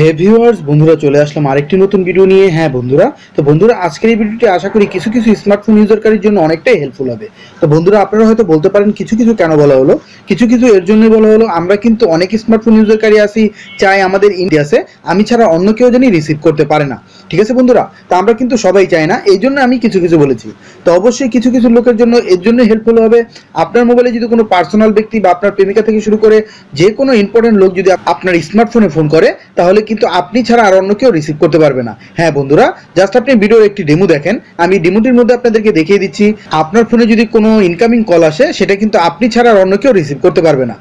হে viewers, বন্ধুরা চলে আসলাম আরেকটি নতুন ভিডিও নিয়ে। হ্যাঁ বন্ধুরা, তো বন্ধুরা আজকের এই ভিডিওটি আশা করি কিছু কিছু স্মার্টফোন ইউজারকারীর জন্য অনেকটাই হেল্পফুল হবে। তো বন্ধুরা আপনারা হয়তো বলতে পারেন কিছু কিছু কেন বলা হলো, কিছু কিছু এর জন্যই বলা হলো আমরা কিন্তু অনেক স্মার্টফোন ইউজারকারী আছি, চাই আমাদের ইন্ডিয়াতে আমি ছাড়া অন্য কেউ জানি রিসিভ করতে পারে না। ঠিক আছে বন্ধুরা, তা আমরা কিন্তু সবাই চাই না, এই জন্য আমি কিছু কিছু বলেছি। তো অবশ্যই কিছু কিছু লোকের জন্য এর জন্য হেল্পফুল হবে। আপনার মোবাইলে যদি কোনো পার্সোনাল ব্যক্তি বা আপনার প্রেমিকা থেকে শুরু করে যে কোনো ইম্পর্টেন্ট লোক যদি আপনার স্মার্টফোনে ফোন করে, তাহলে কিন্তু আপনি ছাড়া আর অন্য কেউ রিসিভ করতে পারবে না। হ্যাঁ বন্ধুরা, জাস্ট আপনি ভিডিওর একটি ডেমো দেখেন, আমি ডেমোটির মধ্যে আপনাদেরকে দেখিয়ে দিচ্ছি। আপনার ফোনে যদি কোনো ইনকামিং কল আসে, সেটা কিন্তু আপনি ছাড়া আর অন্য কেউ রিসিভ করতে পারবে না।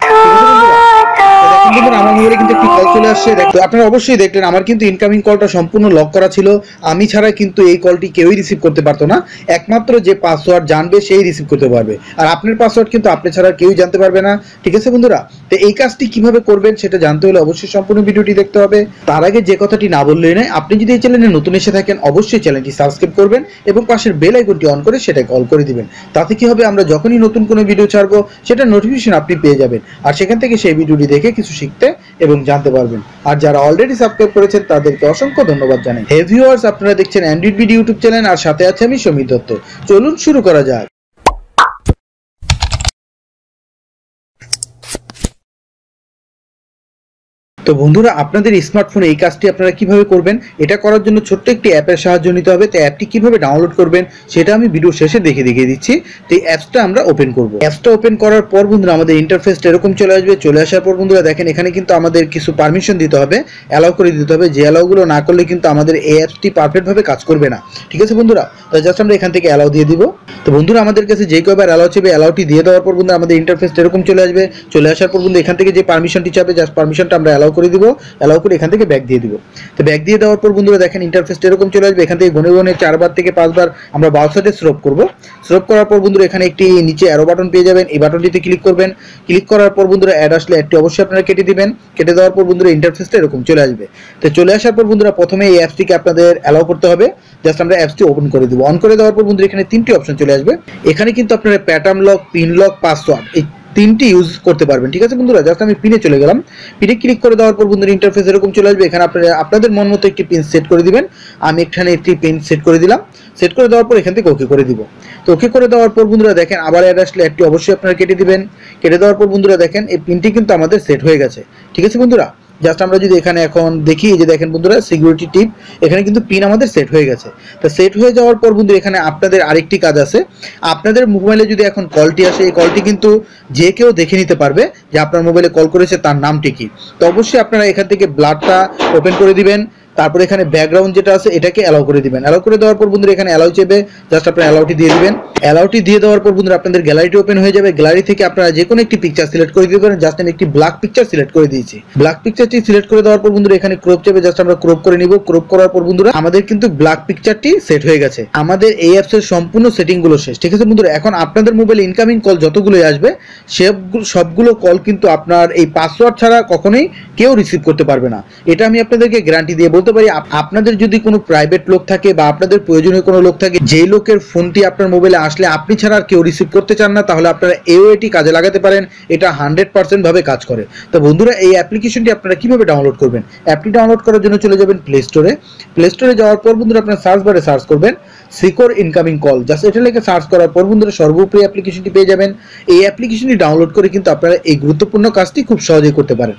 ঠিক আছে বন্ধুরা, আমার মোবাইলে কিন্তু একটি কল চলে আসছে। আপনারা অবশ্যই দেখলেন আমার কিন্তু ইনকামিং কলটা সম্পূর্ণ লক করা ছিল। আমি ছাড়া কিন্তু এই কলটি কেউই রিসিভ করতে পারতো না, একমাত্র যে পাসওয়ার্ড জানবে সেই রিসিভ করতে পারবে। আর আপনার পাসওয়ার্ড কিন্তু আপনি ছাড়া কেউই জানতে পারবে না। ঠিক আছে বন্ধুরা, তো এই কাজটি কিভাবে করবেন সেটা জানতে হলে অবশ্যই সম্পূর্ণ ভিডিওটি দেখতে হবে। তার আগে যে কথাটি না বললেই নয়, আপনি যদি এই চ্যানেলে নতুন এসে থাকেন অবশ্যই চ্যানেলটি সাবস্ক্রাইব করবেন এবং পাশের বেল আইকনটি অন করে সেটাকে অল করে দিবেন। তাতে কি হবে, আমরা যখনই নতুন কোনো ভিডিও ছাড়বো সেটা নোটিফিকেশন আপনি পেয়ে যাবেন, আর সেখান থেকে সেই ভিডিওটি দেখে কিছু শিখতে এবং জানতে পারবেন। আর যারা অলরেডি সাবস্ক্রাইব করেছেন তাদেরকে অসংখ্য ধন্যবাদ জানাই। হে ভিউয়ার্স, আপনারা দেখছেন অ্যান্ড্রয়েড ভিডিও ইউটিউব চ্যানেল, আর সাথে আছে আমি সমীর দত্ত। চলুন শুরু করা যাক। তো বন্ধুরা, আপনাদের স্মার্টফোনে এই কাজটি আপনারা কিভাবে করবেন, এটা করার জন্য ছোট্ট একটি অ্যাপের সাহায্য নিতে হবে। তো অ্যাপটি কিভাবে ডাউনলোড করবেন সেটা আমি ভিডিও শেষে দেখিয়ে দিচ্ছি। তো এই অ্যাপসটা আমরা ওপেন করব। অ্যাপসটা ওপেন করার পর বন্ধুরা আমাদের ইন্টারফেসটা এরকম চলে আসবে। চলে আসার পর বন্ধুরা দেখেন এখানে কিন্তু আমাদের কিছু পারমিশন দিতে হবে, অ্যালাউ করে দিতে হবে। যে অ্যালাউগুলো না করলে কিন্তু আমাদের এই অ্যাপসটি পারফেক্টভাবে কাজ করবে না। ঠিক আছে বন্ধুরা, তো জাস্ট আমরা এখান থেকে অ্যালাউ দিয়ে দিব। তো বন্ধুরা আমাদের কাছে যে কয়বার অ্যালাউ চাইবে, অ্যালাউটি দিয়ে দেওয়ার পর বন্ধুরা আমাদের ইন্টারফেসটা এরকম চলে আসবে। চলে আসার পর বন্ধু এখান থেকে যে পারমিশনটি চাইবে, জাস্ট পারমিশনটা আমরা অ্যালাউ করে দিব। অ্যালাউ করে এখান থেকে ব্যাক দিয়ে দিব। তো ব্যাক দিয়ে দেওয়ার পর বন্ধুরা দেখেন ইন্টারফেসটা এরকম চলে আসবে। এখান থেকে গনে গনে 4বার থেকে 5বার আমরা বাউ সাইডে স্ক্রল করব। স্ক্রল করার পর বন্ধুরা এখানে একটি নিচে অ্যারো বাটন পেয়ে যাবেন, এই বাটনটিতে ক্লিক করবেন। ক্লিক করার পর বন্ধুরা অ্যাড আসলে অ্যাডটি অবশ্যই আপনারা কেটে দিবেন। কেটে দেওয়ার পর বন্ধুরা ইন্টারফেসটা এরকম চলে আসবে। তো চলে আসার পর বন্ধুরা প্রথমে এই অ্যাপসটিকে আপনাদের অ্যালাউ করতে হবে। জাস্ট আমরা অ্যাপসটি ওপেন করে দিব। অন করে দেওয়ার পর বন্ধুরা এখানে 3টি অপশন চলে আসবে। এখানে কিন্তু আপনারা pattern lock, pin lock, password এই 3টি ইউজ করতে পারবেন। ঠিক আছে বন্ধুরা, জাস্ট আমি পিনে চলে গেলাম। পিনে ক্লিক করে দেওয়ার পর বন্ধুরা ইন্টারফেস এরকম চলে আসবে। এখানে আপনারা আপনাদের মন মতো একটি পিন সেট করে দিবেন। আমি এখানে একটি পিন সেট করে দিলাম। সেট করে দেওয়ার পর এখান থেকে ওকে করে দিব। তো ওকে করে দেওয়ার পর বন্ধুরা দেখেন আবার অ্যাড আসলে একটি অবশ্যই আপনারা কেটে দিবেন। কেটে দেওয়ার পর বন্ধুরা দেখেন এই পিনটি কিন্তু আমাদের সেট হয়ে গেছে। ঠিক আছে বন্ধুরা, জাস্ট আমরা যদি এখানে এখন দেখি, এই যে দেখেন বন্ধুরা সিকিউরিটি টিপ, এখানে কিন্তু পিন আমাদের সেট হয়ে গেছে। তো সেট হয়ে যাওয়ার পর বন্ধু এখানে আপনাদের আরেকটি কাজ আছে। আপনাদের মোবাইলে যদি এখন কলটি আসে, এই কলটি কিন্তু যে কেউ দেখে নিতে পারবে যে আপনার মোবাইলে কল করেছে তার নামটি কি। তো অবশ্যই আপনারা এখান থেকে ব্লাডটা ওপেন করে দিবেন। তারপর এখানে ব্যাকগ্রাউন্ড যেটা আছে এটাকে অ্যালাউ করে দিবেন। অ্যালাউ করে দেওয়ার পর বন্ধুরা এখানে অ্যালাউ চেবে, জাস্ট আপনারা অ্যালাউটি দিয়ে দিবেন। অ্যালাউটি দিয়ে দেওয়ার পর বন্ধুরা আপনাদের গ্যালারিটি ওপেন হয়ে যাবে। গ্যালারি থেকে আপনারা যে কোনো একটি পিকচার সিলেক্ট করে দিতে পারেন। জাস্ট আমি একটি ব্ল্যাক পিকচার সিলেক্ট করে দিয়েছি। ব্ল্যাক পিকচারটি সিলেক্ট করে দেওয়ার পর বন্ধুরা এখানে ক্রপ চেবে, জাস্ট আমরা ক্রপ করে নিব। ক্রপ করার পর বন্ধুরা আমাদের কিন্তু ব্ল্যাক পিকচারটি সেট হয়ে গেছে। আমাদের এই অ্যাপসের সম্পূর্ণ সেটিং গুলো শেষ। ঠিক আছে বন্ধুরা, এখন আপনাদের মোবাইলে ইনকামিং কল যতগুলোই আসবে সবগুলো কল কিন্তু আপনার এই পাসওয়ার্ড ছাড়া কখনোই কেউ রিসিভ করতে পারবে না। এটা আমি আপনাদেরকে গ্যারান্টি দিয়ে বলতে পারি। আপনাদের যদি কোনো প্রাইভেট লোক থাকে বা আপনাদের প্রয়োজনীয় কোনো লোক থাকে, যেই লোকের ফোনটি আপনার মোবাইলে আসলে আপনি ছাড়া আর কেউ রিসিভ করতে চান না, তাহলে আপনারা এটি কাজে লাগাতে পারেন। এটা 100% ভাবে কাজ করে। তো বন্ধুরা এই অ্যাপ্লিকেশনটি আপনারা কিভাবে ডাউনলোড করবেন, অ্যাপটি ডাউনলোড করার জন্য চলে যাবেন প্লে স্টোরে। প্লে স্টোরে যাওয়ার পর বন্ধুরা আপনারা সার্চ বারে সার্চ করবেন সিকিউর ইনকামিং কল। জাস্ট এটা লিখে সার্চ করার পর বন্ধুরা সর্বোপরি অ্যাপ্লিকেশনটি পেয়ে যাবেন। এই অ্যাপ্লিকেশনটি ডাউনলোড করে কিন্তু আপনারা এই গুরুত্বপূর্ণ কাজটি খুব সহজেই করতে পারেন।